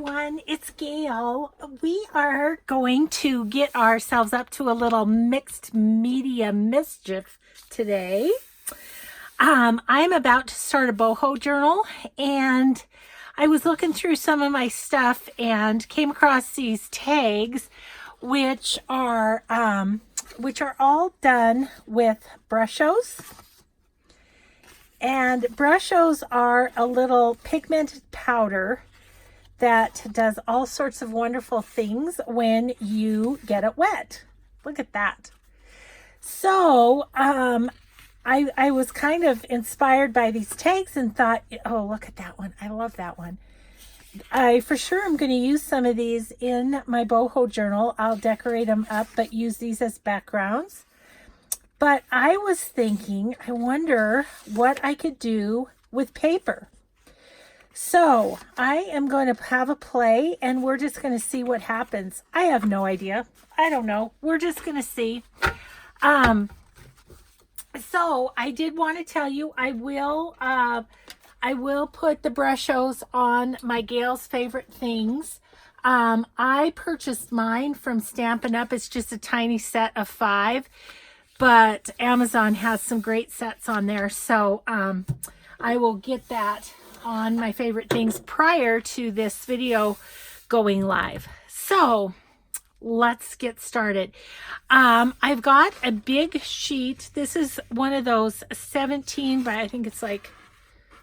everyone, it's Gail. We are going to get ourselves up to a little mixed media mischief today. I'm about to start a boho journal, and I was looking through some of my stuff and came across these tags, which are all done with Brushos. And Brushos are a little pigmented powder that does all sorts of wonderful things when you get it wet. Look at that. So I was kind of inspired by these tags and thought, oh, look at that one. I love that one. I for sure am going to use some of these in my boho journal. I'll decorate them up, but use these as backgrounds. But I was thinking, I wonder what I could do with paper. So I am going to have a play and we're just going to see what happens. I have no idea. I don't know. We're just going to see. So I did want to tell you, I will put the Brushos on my Gail's favorite things. I purchased mine from Stampin' Up. It's just a tiny set of 5. But Amazon has some great sets on there, so I will get that on my favorite things prior to this video going live. So let's get started. I've got a big sheet. This is one of those 17 by, I think it's like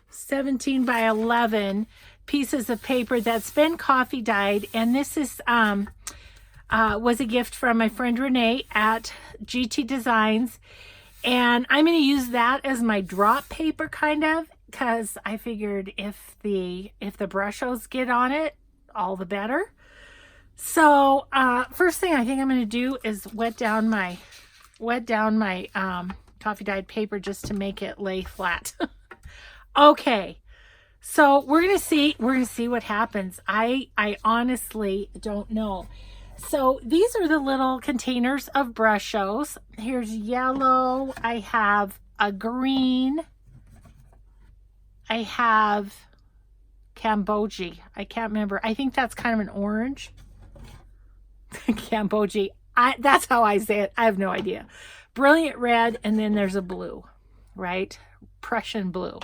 17 by 11 pieces of paper that's been coffee dyed, and this is was a gift from my friend Renee at GT Designs, and I'm going to use that as my drop paper, kind of, because I figured if the Brushos get on it, all the better. So first thing I think I'm going to do is wet down my coffee dyed paper just to make it lay flat. Okay, so we're gonna see what happens. I honestly don't know. So these are the little containers of Brushos. Here's yellow. I have a green. I have Cambogia. I can't remember. I think that's kind of an orange. Cambogia. That's how I say it. I have no idea. Brilliant red, and then there's a blue, right? Prussian blue.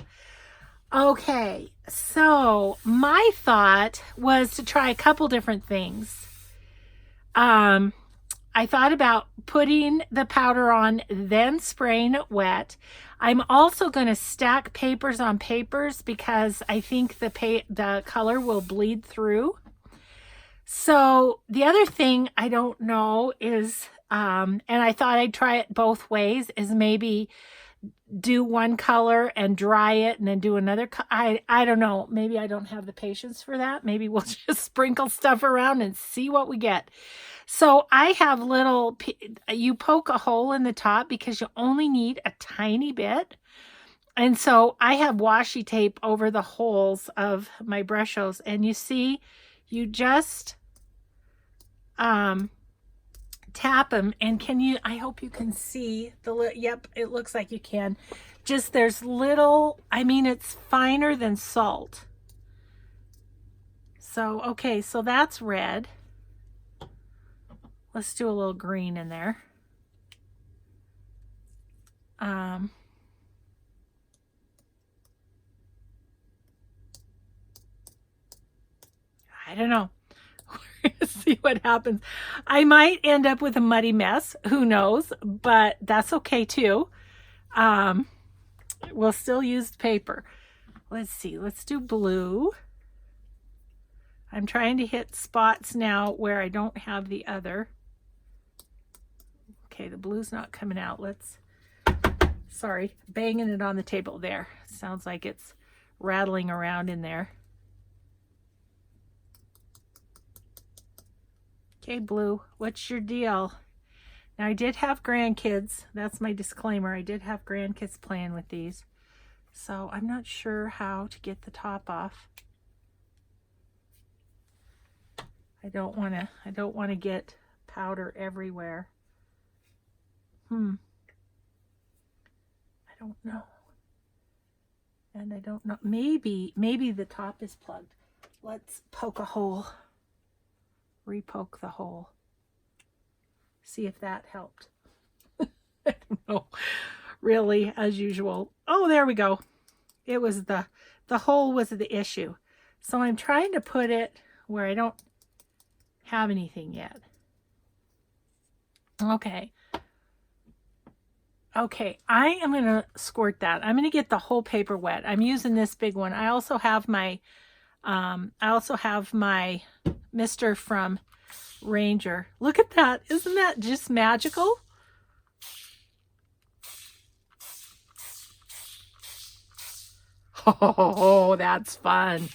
Okay, so my thought was to try a couple different things. I thought about putting the powder on, then spraying it wet. I'm also going to stack papers on papers because I think the color will bleed through. So the other thing I don't know is, and I thought I'd try it both ways, is maybe do one color and dry it and then do another. I don't know. Maybe I don't have the patience for that. Maybe we'll just sprinkle stuff around and see what we get. So I have you poke a hole in the top because you only need a tiny bit. And so I have washi tape over the holes of my Brushos, and you see, you just tap them, and I hope you can see yep, it looks like you can. Just there's little, it's finer than salt. So, okay, so that's red. Let's do a little green in there. I don't know. We're gonna see what happens. I might end up with a muddy mess. Who knows? But that's okay too. We'll still use paper. Let's see. Let's do blue. I'm trying to hit spots now where I don't have the other. Okay, the blue's not coming out. Sorry, banging it on the table there. Sounds like it's rattling around in there. Okay, blue, what's your deal? Now, I did have grandkids. That's my disclaimer. I did have grandkids playing with these. So I'm not sure how to get the top off. I don't want to get powder everywhere. I don't know. And I don't know. Maybe the top is plugged. Let's poke a hole. Repoke the hole. See if that helped. I don't know. Really, as usual. Oh, there we go. It was the hole was the issue. So I'm trying to put it where I don't have anything yet. Okay. Okay, I am going to squirt that. I'm going to get the whole paper wet. I'm using this big one. I also have my Mister from Ranger. Look at that. Isn't that just magical? Oh, that's fun.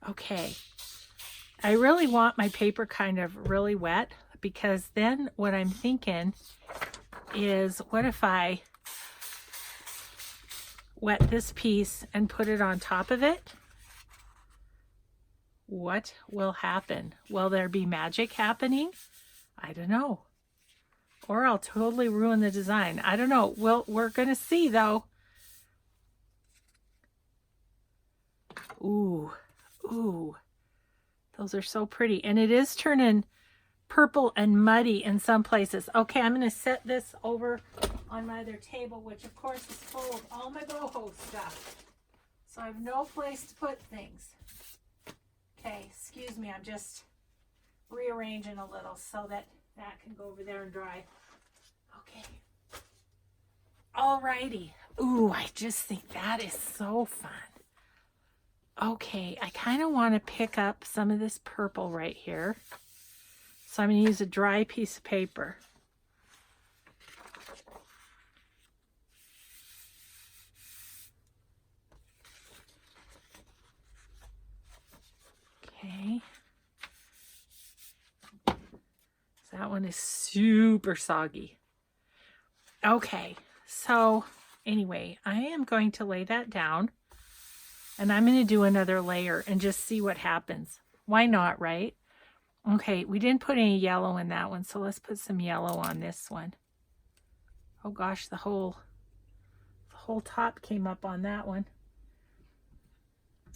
Okay. I really want my paper kind of really wet, because then what I'm thinking is, what if I wet this piece and put it on top of it? What will happen? Will there be magic happening? I don't know. Or I'll totally ruin the design. I don't know. We're going to see, though. Ooh. Ooh. Those are so pretty. And it is turning purple and muddy in some places. Okay, I'm going to set this over on my other table, which of course is full of all my boho stuff. So I have no place to put things. Okay, excuse me, I'm just rearranging a little so that that can go over there and dry. Okay. Alrighty. Ooh, I just think that is so fun. Okay, I kind of want to pick up some of this purple right here. So I'm going to use a dry piece of paper. Okay. So that one is super soggy. Okay, so anyway, I am going to lay that down. And I'm going to do another layer and just see what happens. Why not, right? Okay, we didn't put any yellow in that one, so let's put some yellow on this one. Oh gosh, the whole top came up on that one.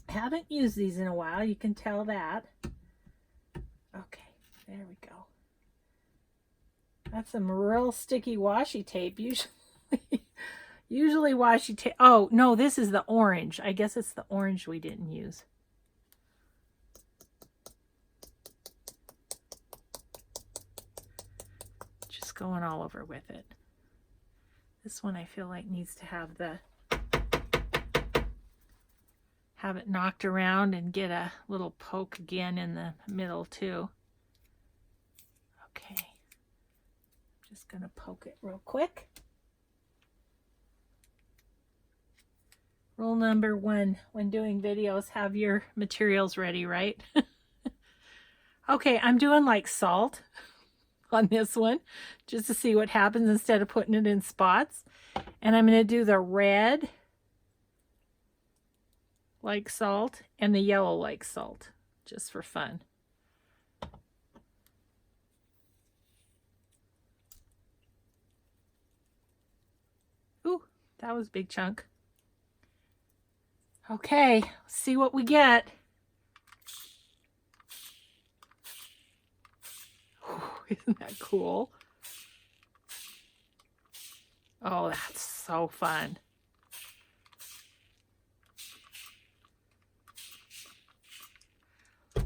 Haven't used these in a while, you can tell that. Okay, there we go. That's some real sticky washi tape. Usually washi tape. Oh, no, this is the orange. I guess it's the orange we didn't use. Just going all over with it. This one I feel like needs to have it knocked around and get a little poke again in the middle too. Okay. I'm just going to poke it real quick. Rule number 1 when doing videos, have your materials ready, right? Okay, I'm doing like salt on this one just to see what happens instead of putting it in spots. And I'm going to do the red like salt and the yellow like salt just for fun. Ooh, that was a big chunk. Okay, see what we get. Ooh, isn't that cool? Oh, that's so fun.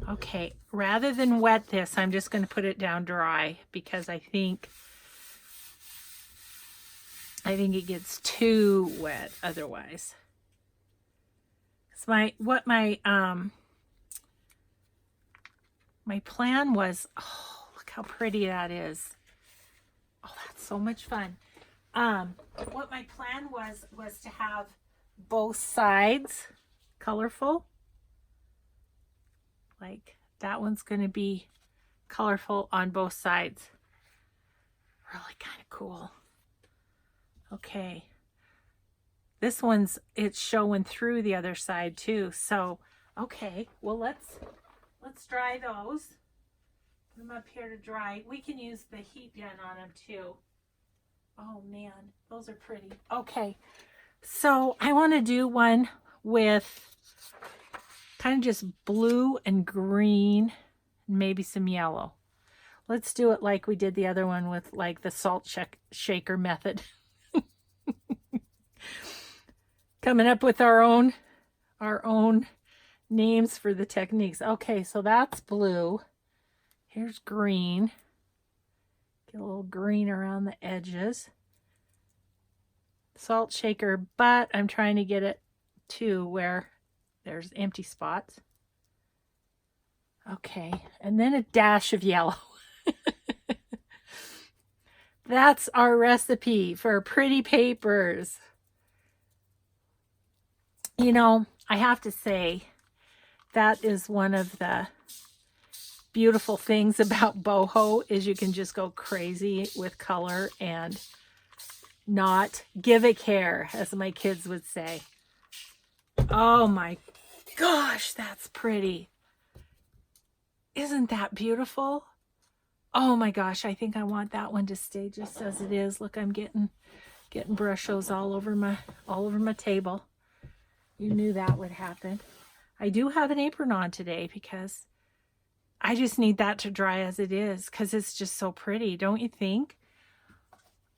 Okay, rather than wet this, I'm just going to put it down dry because I think it gets too wet otherwise. My plan was, oh, look how pretty that is. Oh, that's so much fun. What my plan was to have both sides colorful. Like that one's going to be colorful on both sides. Really kind of cool. Okay. This one's, it's showing through the other side too. So, okay, well let's dry those. Put them up here to dry. We can use the heat gun on them too. Oh man, those are pretty. Okay, so I want to do one with kind of just blue and green, and maybe some yellow. Let's do it like we did the other one with like the salt shaker method. Coming up with our own names for the techniques. Okay, so that's blue. Here's green. Get a little green around the edges. Salt shaker, but I'm trying to get it to where there's empty spots. Okay, and then a dash of yellow. That's our recipe for pretty papers. You know, I have to say, that is one of the beautiful things about Boho, is you can just go crazy with color and not give a care, as my kids would say. Oh my gosh, that's pretty. Isn't that beautiful? Oh my gosh, I think I want that one to stay just as it is. Look, I'm getting Brushos all over my table. You knew that would happen. I do have an apron on today because I just need that to dry as it is, because it's just so pretty, don't you think?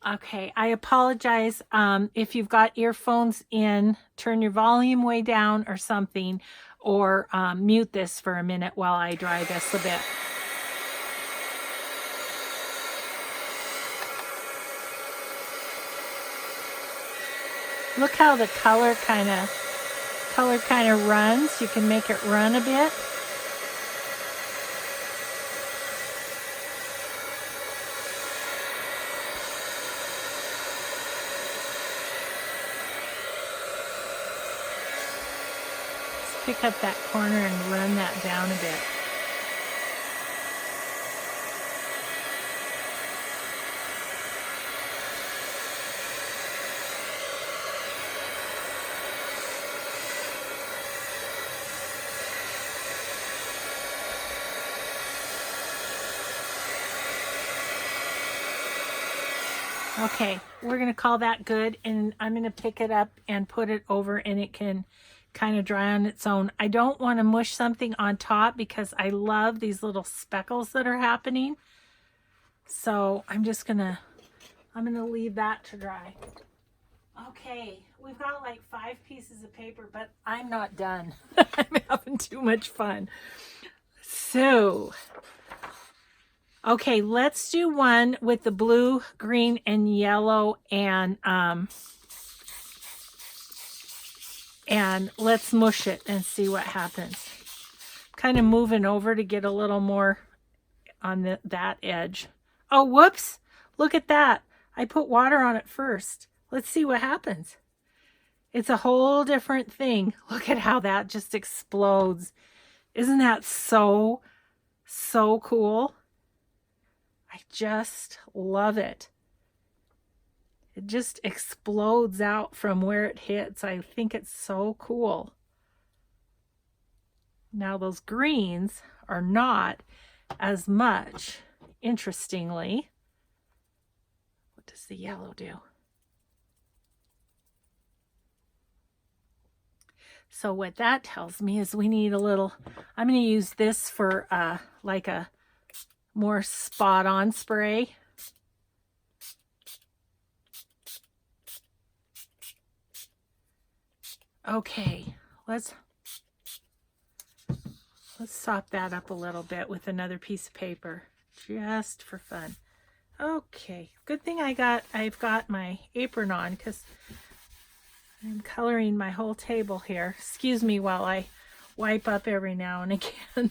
Okay, I apologize. If you've got earphones in, turn your volume way down or something, or mute this for a minute while I dry this a bit. Look how the color kind of runs. You can make it run a bit. Let's pick up that corner and run that down a bit. Okay, we're going to call that good, and I'm going to pick it up and put it over, and it can kind of dry on its own. I don't want to mush something on top because I love these little speckles that are happening. So I'm going to leave that to dry. Okay, we've got like 5 pieces of paper, but I'm not done. I'm having too much fun. So, okay, let's do one with the blue, green, and yellow, and let's mush it and see what happens. Kind of moving over to get a little more on that edge. Oh, whoops! Look at that. I put water on it first. Let's see what happens. It's a whole different thing. Look at how that just explodes. Isn't that so cool? I just love it. It just explodes out from where it hits. I think it's so cool. Now those greens are not as much, interestingly. What does the yellow do? So what that tells me is we need a little, I'm going to use this for like a more spot-on spray. Okay, let's sop that up a little bit with another piece of paper, just for fun. Okay, good thing I've got my apron on, because I'm coloring my whole table here. Excuse me while I wipe up every now and again.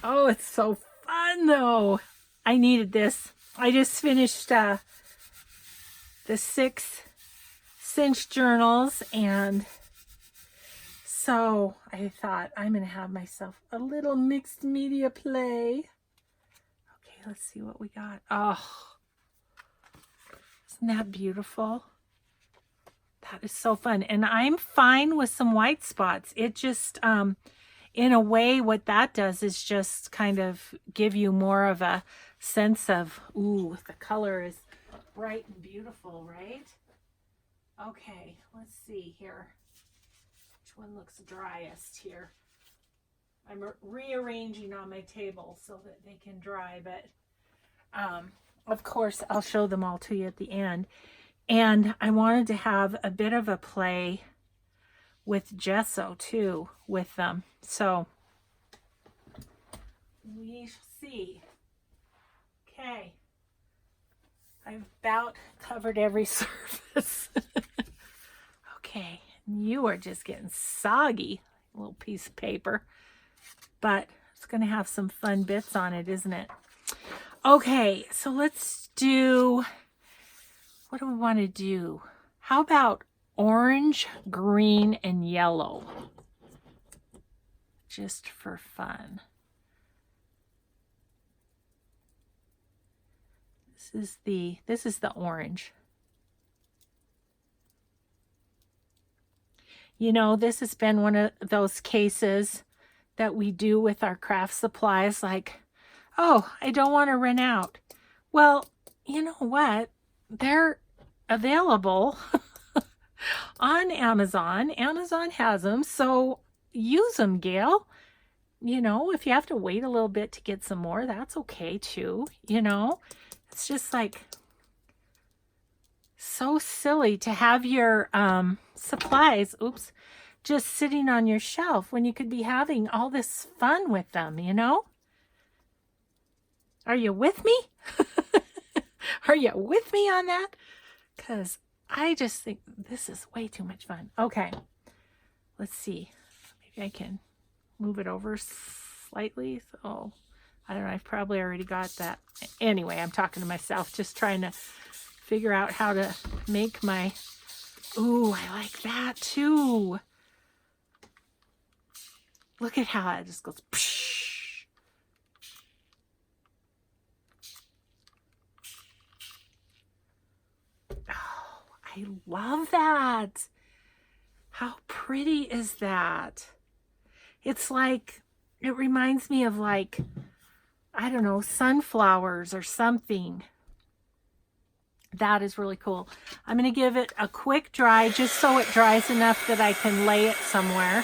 Oh, it's so fun though. I needed this. I just finished the 6 cinch journals, and so I thought I'm going to have myself a little mixed media play. Okay, let's see what we got. Oh, isn't that beautiful? That is so fun. And I'm fine with some white spots. It just, in a way, what that does is just kind of give you more of a sense of, ooh, the color is bright and beautiful, right? Okay, let's see here. Which one looks driest here. I'm rearranging on my table so that they can dry, but of course I'll show them all to you at the end. And I wanted to have a bit of a play with gesso too with them. So we shall see. Okay. I've about covered every surface. Okay. You are just getting soggy, little piece of paper. But it's going to have some fun bits on it, isn't it? Okay, so let's do, what do we want to do? How about orange, green, and yellow? Just for fun. This is the orange. You know, this has been one of those cases that we do with our craft supplies, like, oh, I don't want to run out. Well, you know what? They're available on Amazon. Amazon has them, so use them, Gail. You know, if you have to wait a little bit to get some more, that's okay too. You know, it's just like so silly to have your supplies, oops, just sitting on your shelf when you could be having all this fun with them, you know? Are you with me? Are you with me on that? Because I just think this is way too much fun. Okay, let's see. Maybe I can move it over slightly. So, I don't know. I've probably already got that. Anyway, I'm talking to myself, just trying to figure out how to make my... Ooh, I like that too. Look at how it just goes. Psh. Oh, I love that. How pretty is that? It's like, it reminds me of like, I don't know, sunflowers or something. That is really cool. I'm going to give it a quick dry just so it dries enough that I can lay it somewhere.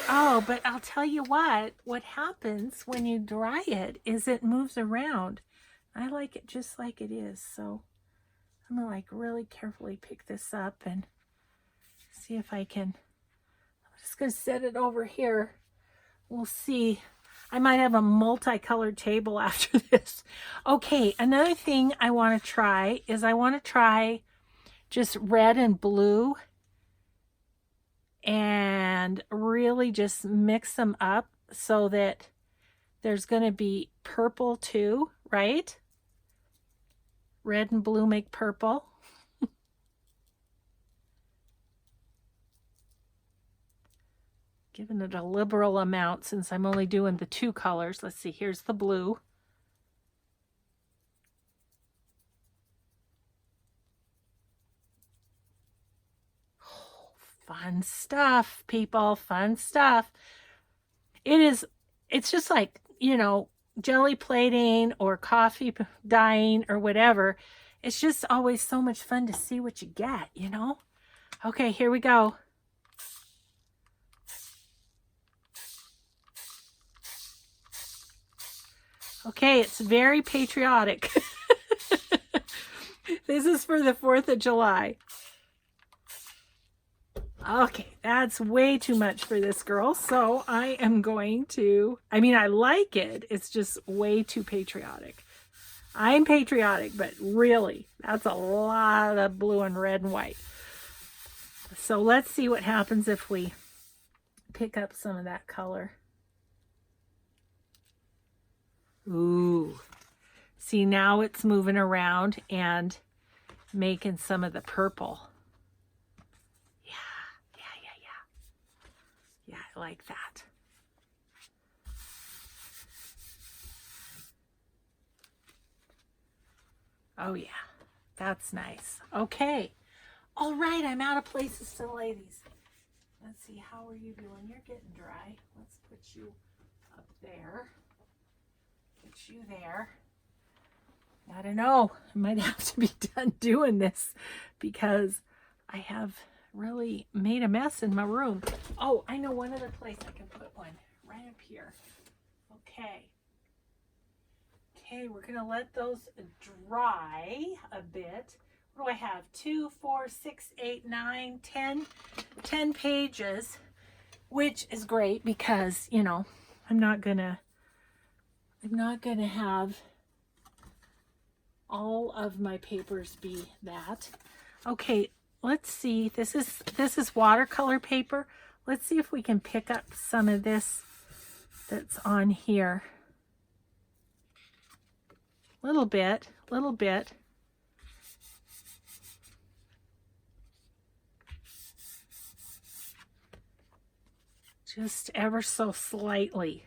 Oh, but I'll tell you what happens when you dry it is it moves around. I like it just like it is. So I'm going to like really carefully pick this up and see if I can. I'm just going to set it over here. We'll see. I might have a multicolored table after this. Okay, another thing I want to try is I want to try just red and blue and really just mix them up so that there's going to be purple too, right? Red and blue make purple. Giving it a liberal amount since I'm only doing the two colors. Let's see, here's the blue. Oh, fun stuff, people, fun stuff. It's just like, you know, jelly plating or coffee dyeing or whatever. It's just always so much fun to see what you get, you know? Okay, here we go. Okay, it's very patriotic. This is for the 4th of July. Okay, that's way too much for this girl. So I am going to, I mean, I like it. It's just way too patriotic. I'm patriotic, but really, that's a lot of blue and red and white. So let's see what happens if we pick up some of that color. Ooh, see, now it's moving around and making some of the purple. Yeah, I like that. Oh yeah, that's nice. Okay. All right, I'm out of places to lay these. Let's see, how are you doing? You're getting dry. Let's put you up there. put you there. I don't know. I might have to be done doing this because I have really made a mess in my room. Oh, I know one other place I can put one. Right up here. Okay. Okay, we're going to let those dry a bit. What do I have? 2, 4, 6, 8, 9, 10 pages, which is great because, you know, I'm not going to have all of my papers be that. Okay, let's see. This is watercolor paper. Let's see if we can pick up some of this that's on here. Little bit. Just ever so slightly.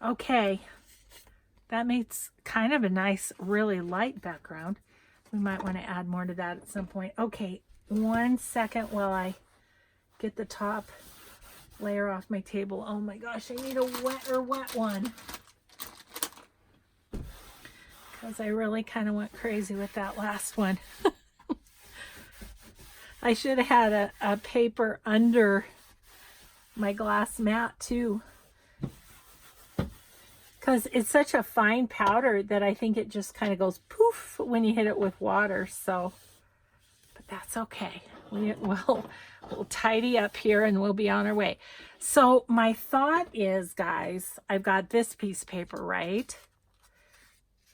Okay, that makes kind of a nice, really light background. We might want to add more to that at some point. Okay, 1 second while I get the top layer off my table. Oh my gosh, I need a wet one. Because I really kind of went crazy with that last one. I should have had a paper under my glass mat too. Because it's such a fine powder that I think it just kind of goes poof when you hit it with water. So, but that's okay. We'll tidy up here and we'll be on our way. So my thought is, guys, I've got this piece of paper, right?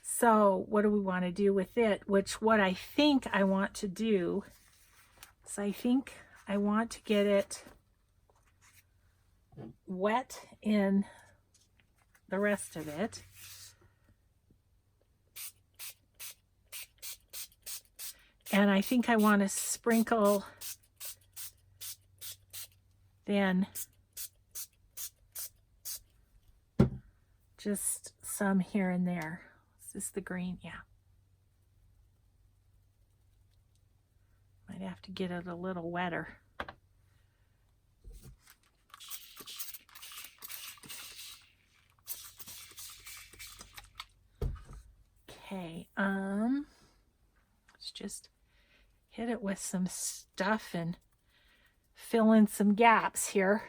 So what do we want to do with it? What I think I want to do is I think I want to get it wet in the rest of it. And I think I want to sprinkle then just some here and there. Is this the green? Yeah. Might have to get it a little wetter. Okay, let's just hit it with some stuff and fill in some gaps here.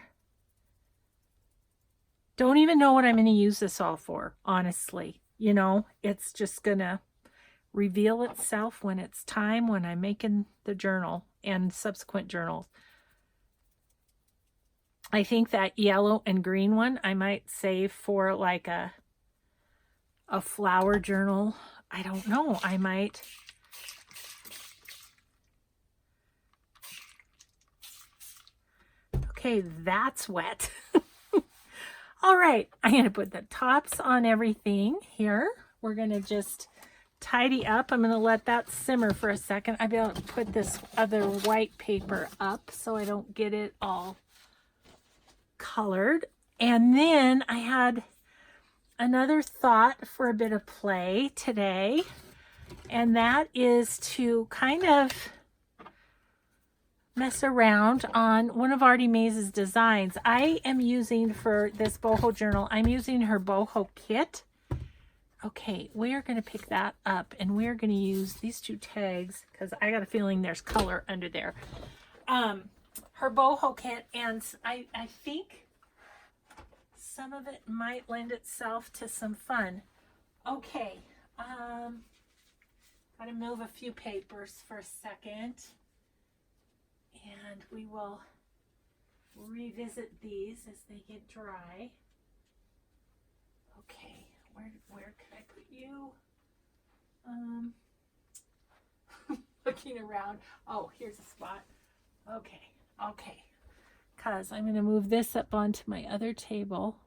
Don't even know what I'm going to use this all for, honestly. You know, it's just going to reveal itself when it's time, when I'm making the journal and subsequent journals. I think that yellow and green one I might save for like a flower journal. I don't know. I might. Okay, that's wet. All right, I'm going to put the tops on everything here. We're going to just tidy up. I'm going to let that simmer for a second. I'll be able to put this other white paper up so I don't get it all colored. And then I had another thought for a bit of play today, and that is to kind of mess around on one of Artie Mays' designs. I am using for this boho journal, I'm using her boho kit. Okay, we are going to pick that up and we're going to use these two tags because I got a feeling there's color under there. Her boho kit, and I think some of it might lend itself to some fun. Okay, gotta move a few papers for a second, and we will revisit these as they get dry. Okay, where can I put you? Looking around. Oh, here's a spot. Okay, because I'm going to move this up onto my other table.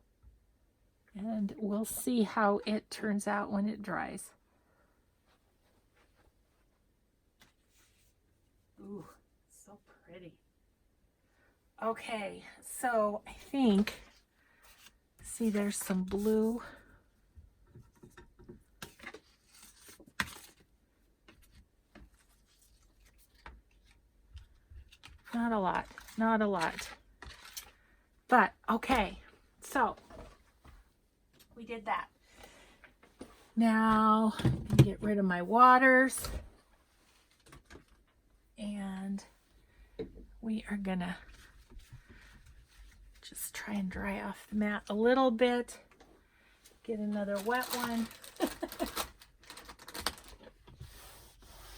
And we'll see how it turns out when it dries. Ooh, so pretty. Okay, so I think, see, there's some blue. Not a lot. But, okay. So, we did that. Now, get rid of my waters. And we are gonna just try and dry off the mat a little bit. Get another wet one.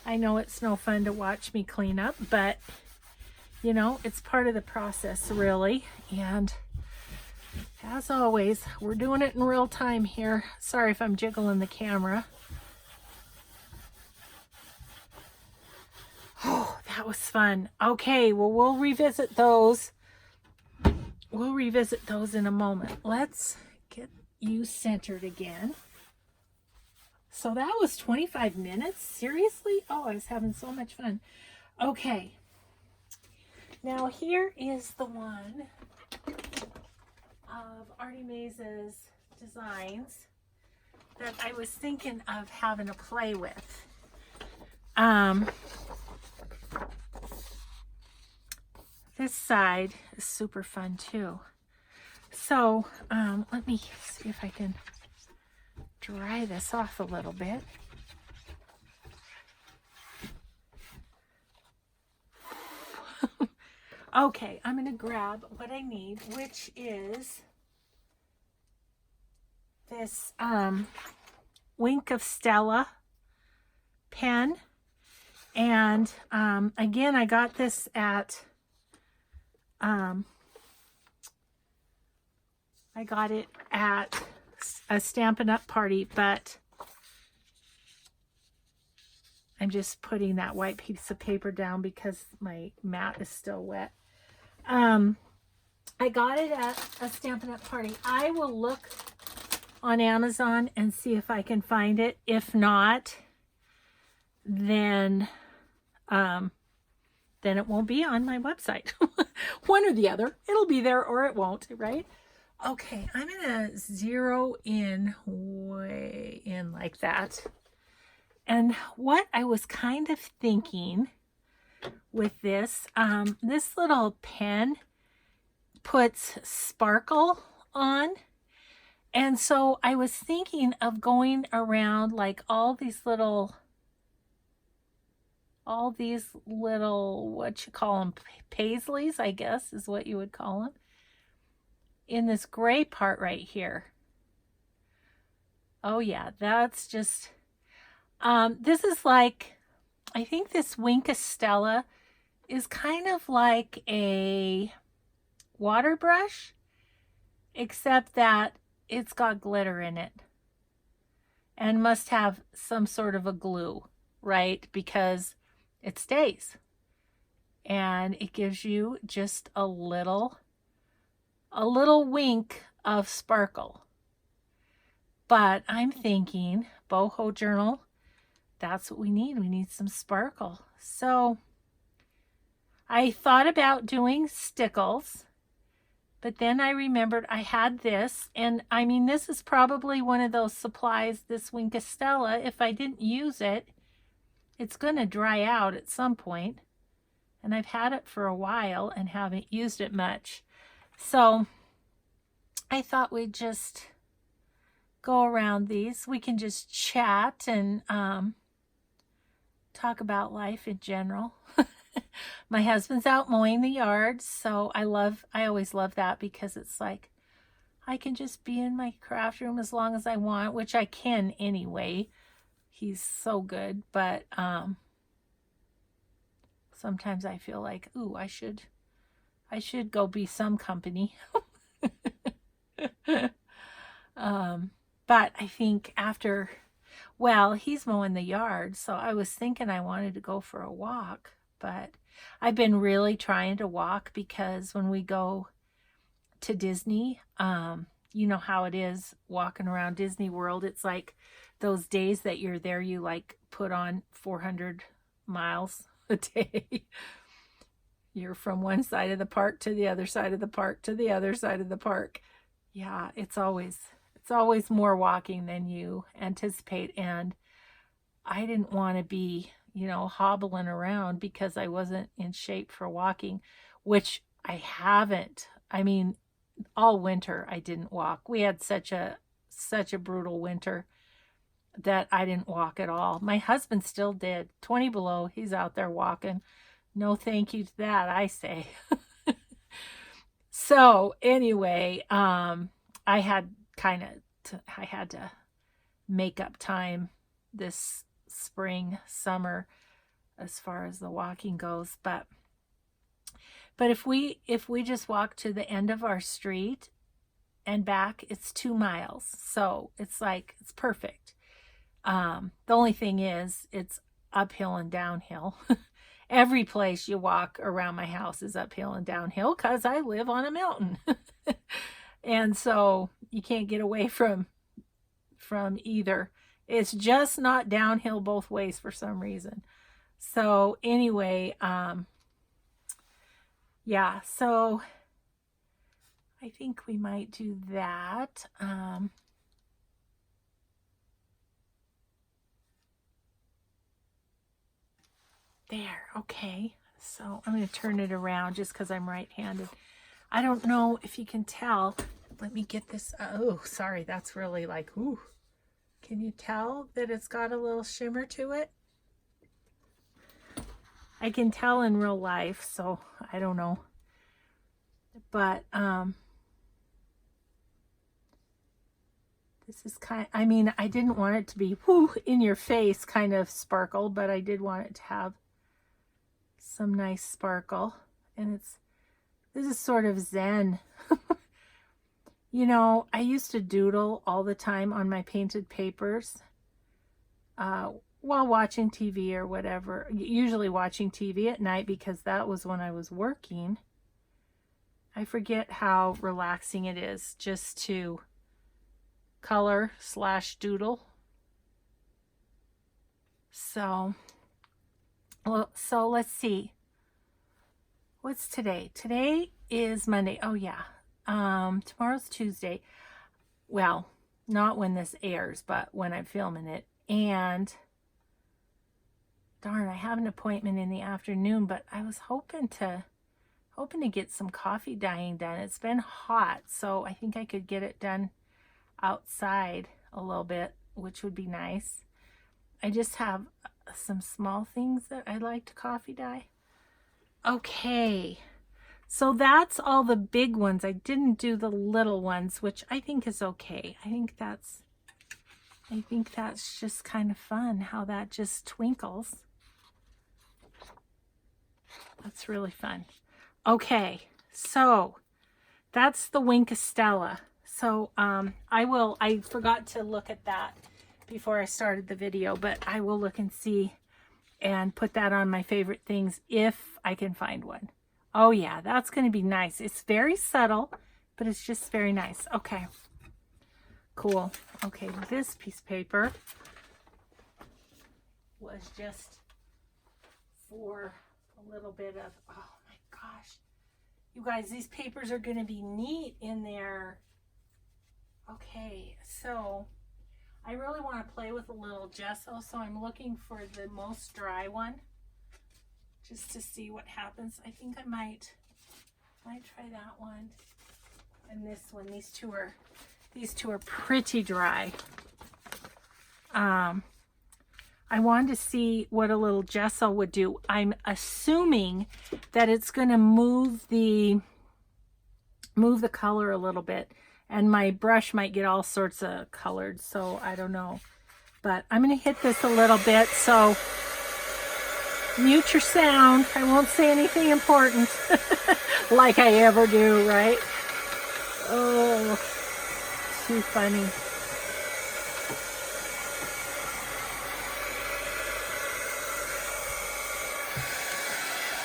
I know it's no fun to watch me clean up, but you know, it's part of the process, really. And as always, we're doing it in real time here. Sorry if I'm jiggling the camera. Oh, that was fun. Okay, well, we'll revisit those. We'll revisit those in a moment. Let's get you centered again. So that was 25 minutes? Seriously? Oh, I was having so much fun. Okay. Now here is the one of Artie Maze's designs that I was thinking of having to play with. This side is super fun too. So let me see if I can dry this off a little bit. Okay, I'm going to grab what I need, which is this Wink of Stella pen. And again, I got this at a Stampin' Up! Party, but I'm just putting that white piece of paper down because my mat is still wet. I got it at a Stampin' Up! Party. I will look on Amazon and see if I can find it. If not, then it won't be on my website. One or the other. It'll be there or it won't, right? Okay, I'm gonna zero in way in like that. And what I was kind of thinking with this, this little pen puts sparkle on. And so I was thinking of going around like all these little, what you call them, paisleys, I guess is what you would call them, in this gray part right here. Oh yeah, that's just, this is like, I think this Wink of Stella is kind of like a water brush, except that it's got glitter in it and must have some sort of a glue, right? Because it stays and it gives you just a little wink of sparkle. But I'm thinking boho journal, that's what we need. We need some sparkle. So I thought about doing stickles, but then I remembered I had this, and I mean, this is probably one of those supplies, this Wink of Stella. If I didn't use it, it's going to dry out at some point, and I've had it for a while and haven't used it much. So I thought we'd just go around these. We can just chat and talk about life in general. My husband's out mowing the yard, so I always love that because it's like I can just be in my craft room as long as I want, which I can anyway. He's so good, but sometimes I feel like, ooh, I should go be some company. But I think after, well, he's mowing the yard, so I was thinking I wanted to go for a walk, but I've been really trying to walk because when we go to Disney, you know how it is walking around Disney World. It's like those days that you're there, you like put on 400 miles a day. You're from one side of the park to the other side of the park to the other side of the park. Yeah, it's always more walking than you anticipate. And I didn't want to be, you know, hobbling around because I wasn't in shape for walking, which I haven't. I mean, all winter I didn't walk. We had such a brutal winter that I didn't walk at all. My husband still did. 20 below, he's out there walking. No thank you to that, I say. So anyway, I had to make up time this spring, summer, as far as the walking goes. But if we just walk to the end of our street and back, it's 2 miles. So it's like, it's perfect. The only thing is it's uphill and downhill. Every place you walk around my house is uphill and downhill because I live on a mountain. And so you can't get away from either. It's just not downhill both ways for some reason. So anyway, yeah, so I think we might do that. There, okay. So I'm going to turn it around just because I'm right-handed. I don't know if you can tell. Let me get this. Oh, sorry. That's really like, ooh. Can you tell that it's got a little shimmer to it? I can tell in real life, so I don't know. But, this is kind of, I mean, I didn't want it to be, whoo, in your face kind of sparkle, but I did want it to have some nice sparkle. And this is sort of zen. You know, I used to doodle all the time on my painted papers while watching TV or whatever. Usually watching TV at night because that was when I was working. I forget how relaxing it is just to color/doodle. So let's see. What's today? Today is Monday. Oh yeah. Tomorrow's Tuesday. Well, not when this airs, but when I'm filming it. And darn, I have an appointment in the afternoon, but I was hoping to get some coffee dyeing done. It's been hot, so I think I could get it done outside a little bit, which would be nice. I just have some small things that I'd like to coffee dye. Okay, so that's all the big ones. I didn't do the little ones, which I think is okay. I think that's just kind of fun how that just twinkles. That's really fun. Okay, so that's the Winkastella. So I forgot to look at that before I started the video, but I will look and see and put that on my favorite things if I can find one. Oh yeah, that's going to be nice. It's very subtle, but it's just very nice. Okay, cool. Okay, this piece of paper was just for a little bit of, oh my gosh. You guys, these papers are going to be neat in there. Okay, so I really want to play with a little gesso, so I'm looking for the most dry one just to see what happens. I think I might try that one and this one. These two are pretty dry. I wanted to see what a little gesso would do. I'm assuming that it's going to move the color a little bit, and my brush might get all sorts of colored, so I don't know. But I'm going to hit this a little bit, so mute your sound. I won't say anything important like I ever do, right? Oh, too funny.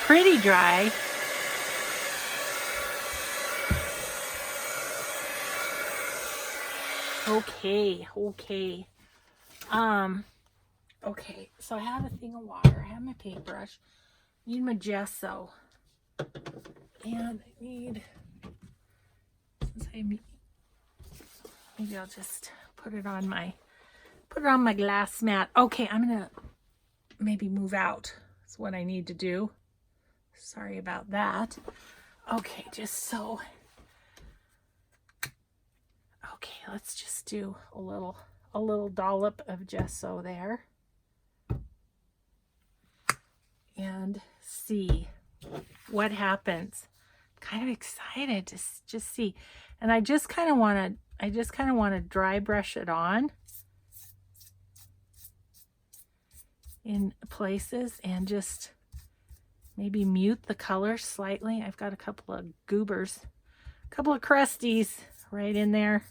Pretty dry. Okay. Okay, so I have a thing of water. I have my paintbrush. I need my gesso. And I need, maybe I'll just put it on my glass mat. Okay, I'm gonna maybe move out. That's what I need to do. Sorry about that. Okay, just so let's just do a little dollop of gesso there. And see what happens. I'm kind of excited to just see. And I just kind of want to dry brush it on in places and just maybe mute the color slightly. I've got a couple of goobers, a couple of crusties right in there.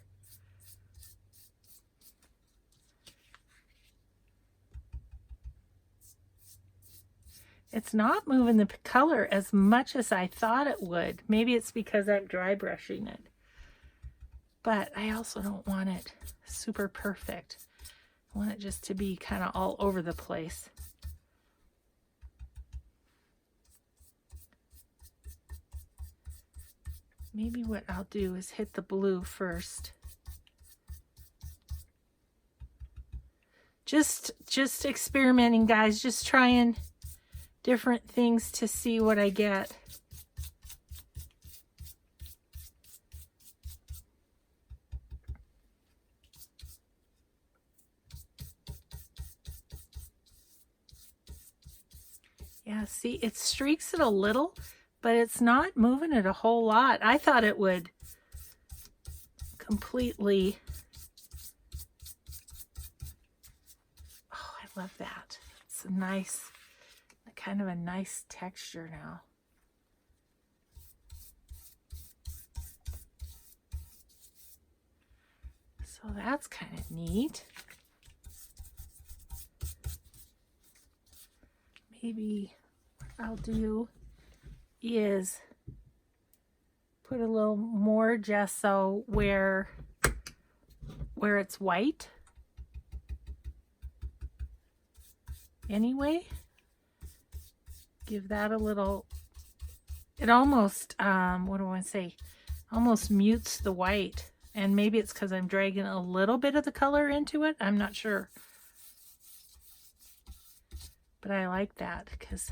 It's not moving the color as much as I thought it would. Maybe it's because I'm dry brushing it. But I also don't want it super perfect. I want it just to be kind of all over the place. Maybe what I'll do is hit the blue first. Just experimenting, guys. Just trying different things to see what I get. Yeah, see, it streaks it a little, but it's not moving it a whole lot. I thought it would completely... Oh, I love that. It's a nice, kind of a nice texture now. So that's kind of neat. Maybe what I'll do is put a little more gesso where it's white. Anyway, give that a little, it almost, what do I want to say? Almost mutes the white. And maybe it's because I'm dragging a little bit of the color into it. I'm not sure. But I like that because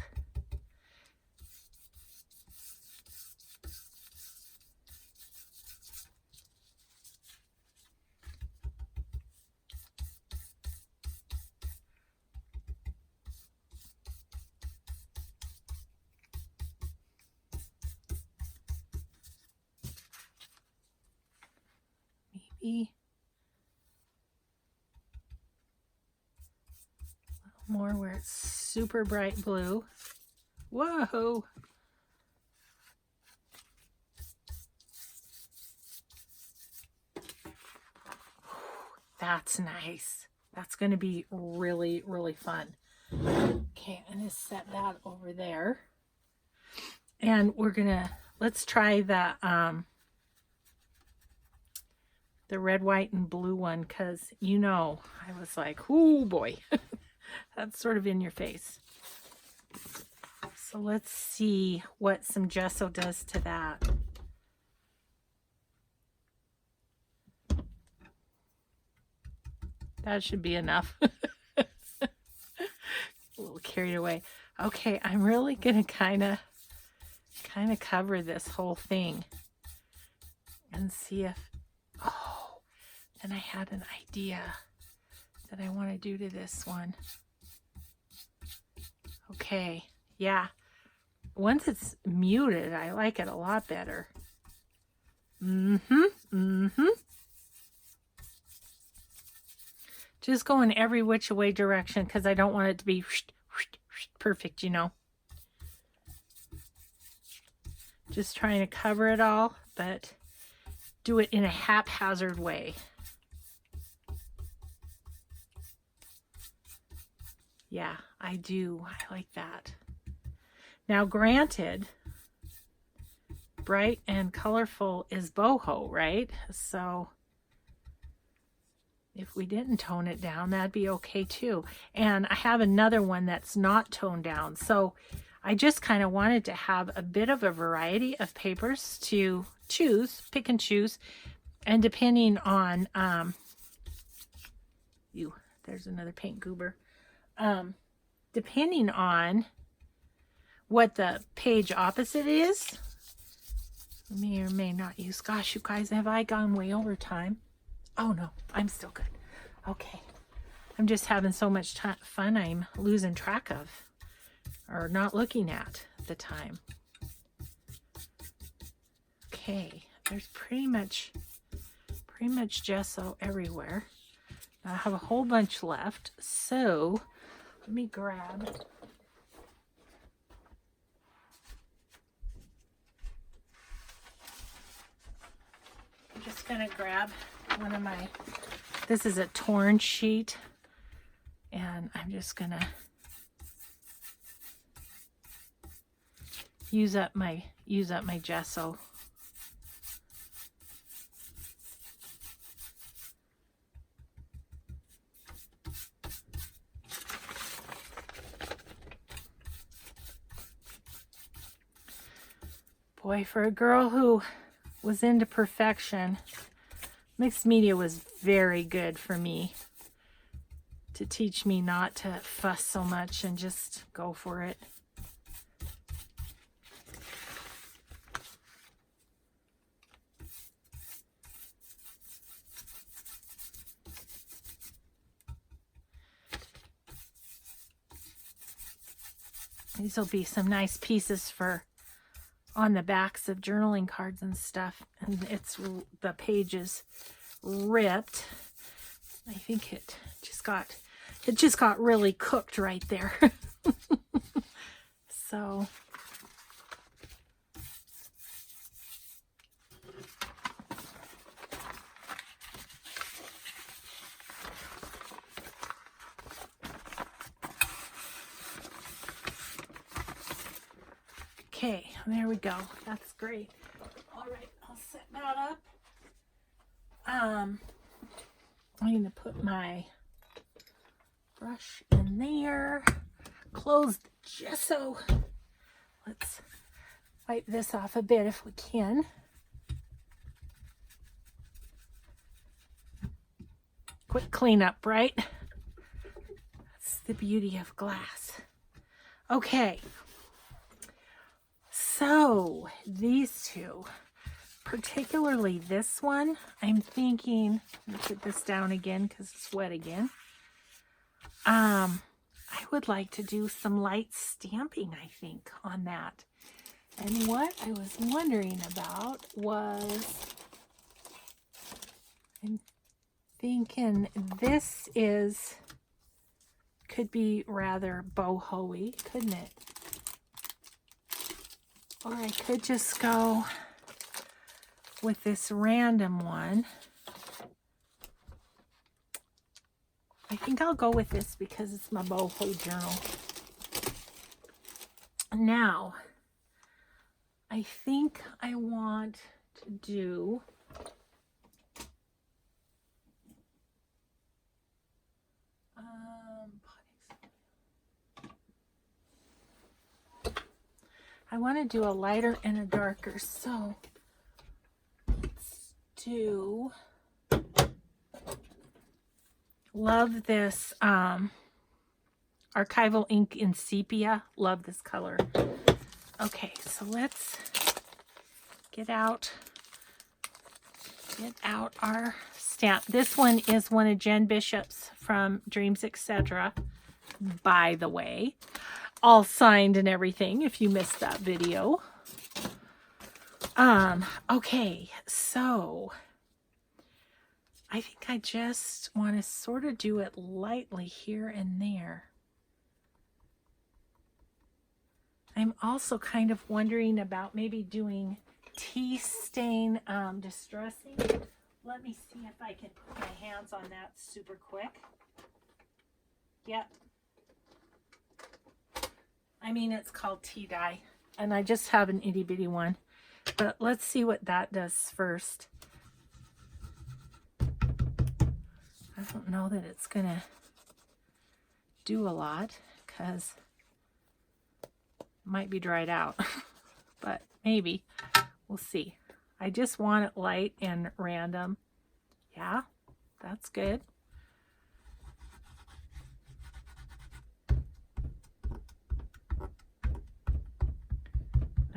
maybe a little more where it's super bright blue. Whoa! That's nice. That's going to be really, really fun. Okay, I'm going to set that over there. And we're going to, let's try the red, white, and blue one, because, you know, I was like, oh boy, that's sort of in your face. So let's see what some gesso does to that. That should be enough. A little carried away. Okay, I'm really gonna kind of cover this whole thing and see if, oh, and I had an idea that I want to do to this one. Okay, yeah. Once it's muted, I like it a lot better. Just going every which way direction because I don't want it to be perfect, you know. Just trying to cover it all, but do it in a haphazard way. Yeah, I do. I like that. Now, granted, bright and colorful is boho, right? So if we didn't tone it down, that'd be okay too. And I have another one that's not toned down. So I just kind of wanted to have a bit of a variety of papers to choose, pick and choose. And depending on, there's another paint goober. Depending on what the page opposite is, may or may not use. Gosh, you guys, have I gone way over time? Oh no, I'm still good. Okay. I'm just having so much fun I'm losing track of, or not looking at the time. Okay, there's pretty much gesso everywhere. I have a whole bunch left, so let me grab. I'm just gonna grab one of my, this is a torn sheet, and I'm just gonna use up my gesso. Boy, for a girl who was into perfection, mixed media was very good for me to teach me not to fuss so much and just go for it. These will be some nice pieces for on the backs of journaling cards and stuff. And it's, the pages ripped. I think it just got really cooked right there. So okay, there we go. That's great. All right, I'll set that up. I'm going to put my brush in there. Close the gesso. Let's wipe this off a bit if we can. Quick cleanup, right? That's the beauty of glass. Okay. So these two, particularly this one, I'm thinking, let me put this down again because it's wet again. I would like to do some light stamping, I think, on that. And what I was wondering about was, I'm thinking this could be rather boho-y, couldn't it? Or I could just go with this random one. I think I'll go with this because it's my boho journal. Now, I think I want to do I want to do a lighter and a darker, so let's do, love this archival ink in sepia. Love this color. Okay, so let's get out our stamp. This one is one of Jen Bishop's from Dreams Etc., by the way. All signed and everything, if you missed that video. Okay, so I think I just want to sort of do it lightly here and there. I'm also kind of wondering about maybe doing tea stain distressing. Let me see if I can put my hands on that super quick. Yep. I mean, it's called tea dye, and I just have an itty bitty one, but let's see what that does first. I don't know that it's gonna do a lot because it might be dried out, but maybe. We'll see. I just want it light and random. Yeah, that's good.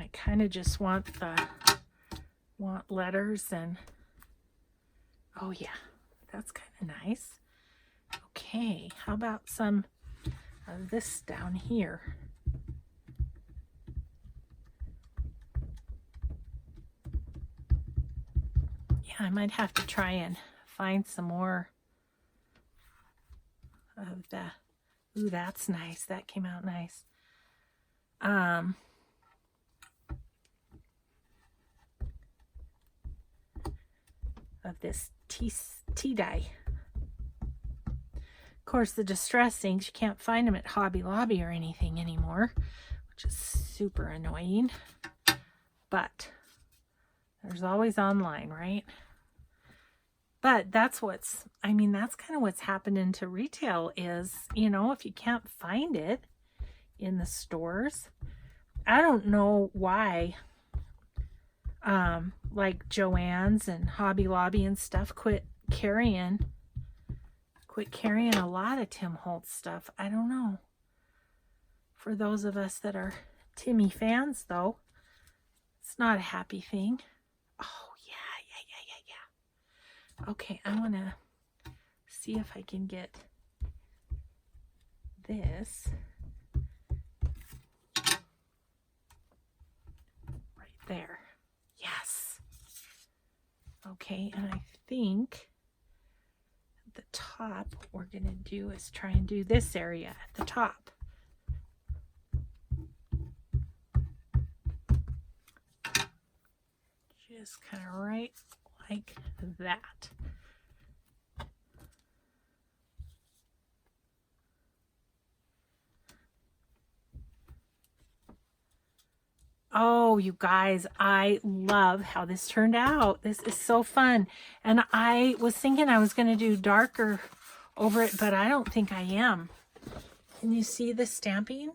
I kind of just want letters and, oh yeah, That's kind of nice. Okay, how about some of this down here? Yeah, I might have to try and find some more of the, ooh, that's nice. That came out nice. Of this tea dye. Of course, the distress things, you can't find them at Hobby Lobby or anything anymore, which is super annoying. But there's always online, right? But that's what's, I mean, that's kind of what's happening to retail is, you know, if you can't find it in the stores, I don't know why, like Joann's and Hobby Lobby and stuff quit carrying a lot of Tim Holtz stuff. I don't know. For those of us that are Timmy fans, though, it's not a happy thing. Oh, yeah. Okay, I want to see if I can get this right there. Yes. Okay, and I think the top, what we're going to do is try and do this area at the top. Just kind of right like that. Oh, you guys, I love how this turned out. This is so fun. And I was thinking I was going to do darker over it, but I don't think I am. Can you see the stamping?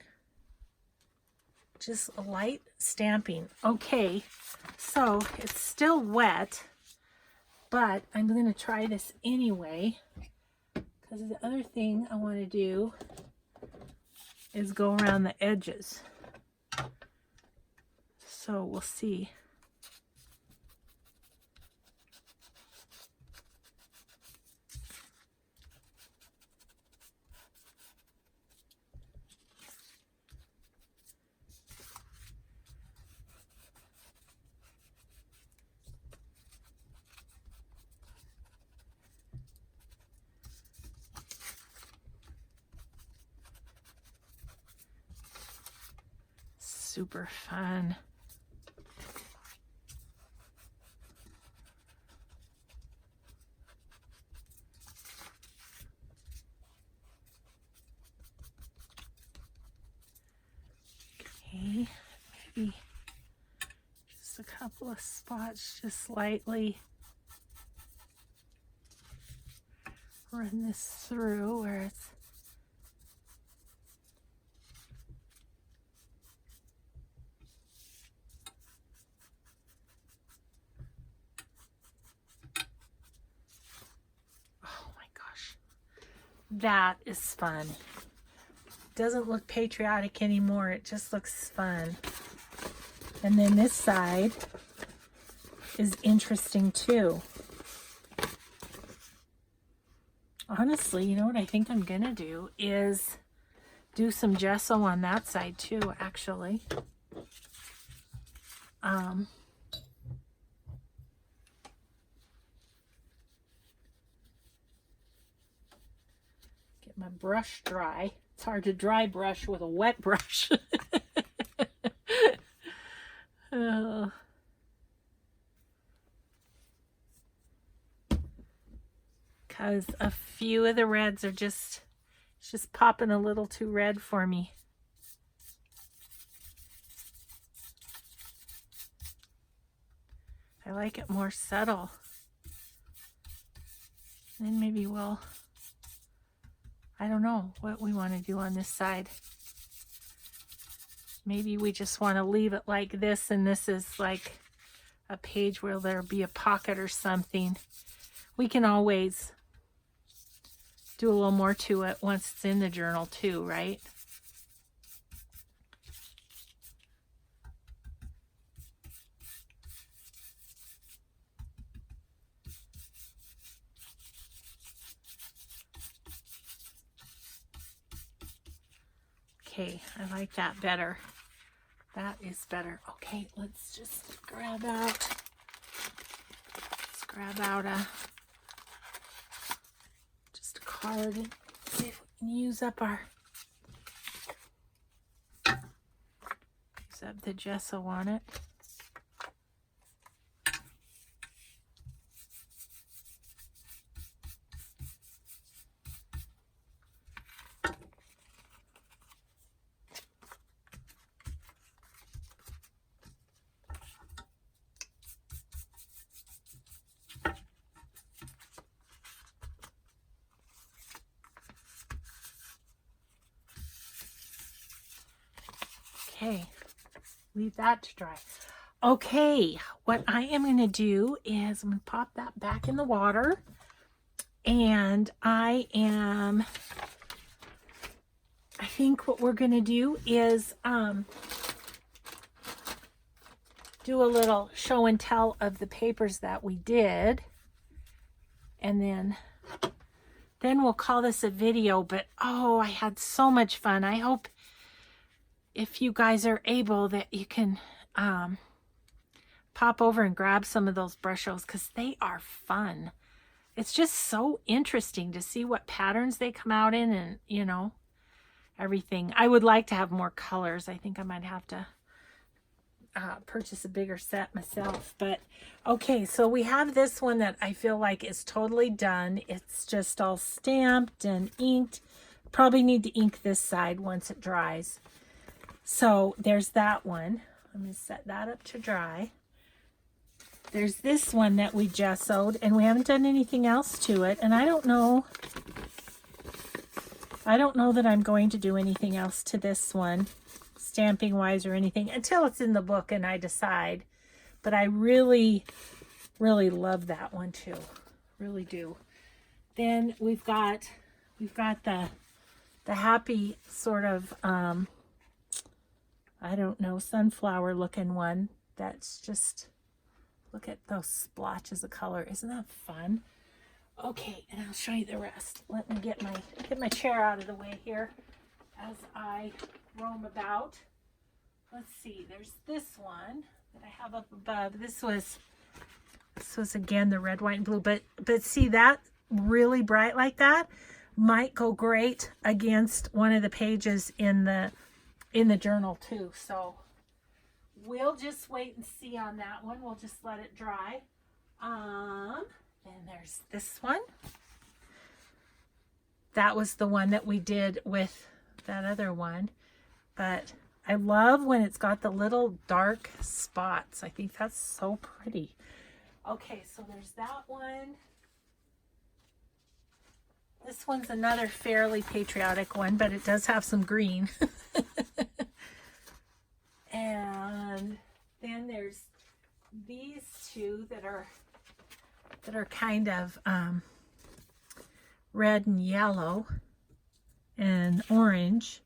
Just a light stamping. Okay, so it's still wet, but I'm going to try this anyway, because the other thing I want to do is go around the edges. So we'll see. Super fun. Okay, maybe just a couple of spots, just slightly run this through where it's that is fun. Doesn't look patriotic anymore. It just looks fun. And then this side is interesting too. Honestly, you know what I think I'm gonna do is do some gesso on that side too, actually. Get my brush dry. It's hard to dry brush with a wet brush. Because a few of the reds are just, it's just popping a little too red for me. I like it more subtle. Then maybe we'll, I don't know what we want to do on this side. Maybe we just want to leave it like this, and this is like a page where there'll be a pocket or something. We can always do a little more to it once it's in the journal too, right? Okay, I like that better. That is better. Okay, let's just grab out. Let's grab out just a card and see if we can use up the gesso on it. Okay, leave that to dry. Okay, what I am going to do is I'm going to pop that back in the water, and I think what we're going to do is do a little show and tell of the papers that we did, and then we'll call this a video. But oh, I had so much fun. I hope if you guys are able that you can pop over and grab some of those Brushos, because they are fun. It's just so interesting to see what patterns they come out in, and you know, everything. I would like to have more colors. I think I might have to purchase a bigger set myself. But okay, so we have this one that I feel like is totally done. It's just all stamped and inked. Probably need to ink this side once it dries. So there's that one. I'm going to set that up to dry. There's this one that we gessoed, and we haven't done anything else to it. And I don't know that I'm going to do anything else to this one, stamping wise or anything, until it's in the book and I decide. But I really, really love that one too. Really do. Then we've got the happy sort of I don't know, sunflower looking one. That's just, look at those splotches of color. Isn't that fun? Okay, and I'll show you the rest. Let me get my chair out of the way here as I roam about. Let's see, there's this one that I have up above. This was again the red, white, and blue, but see, that really bright like that might go great against one of the pages in the journal too. So we'll just wait and see on that one. We'll just let it dry. And there's this one. That was the one that we did with that other one. But I love when it's got the little dark spots. I think that's so pretty. Okay, so there's that one. This one's another fairly patriotic one, but it does have some green. And then there's these two that are kind of red and yellow and orange.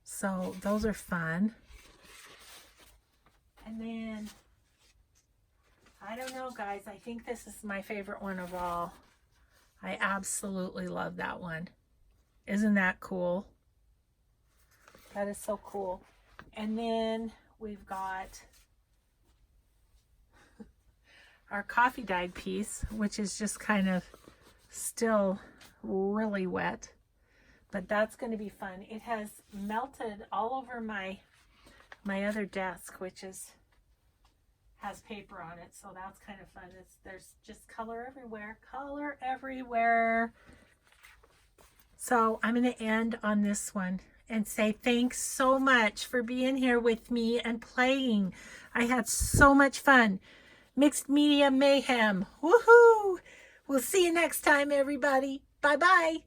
So those are fun. And then, I don't know, guys, I think this is my favorite one of all. I absolutely love that one. Isn't that cool? That is so cool. And then we've got our coffee dyed piece, which is just kind of still really wet, but that's going to be fun. It has melted all over my other desk, which has paper on it, so that's kind of fun. There's just color everywhere. So I'm going to end on this one and say thanks so much for being here with me and playing. I had so much fun. Mixed Media Mayhem. Woohoo! We'll see you next time, everybody. Bye-bye.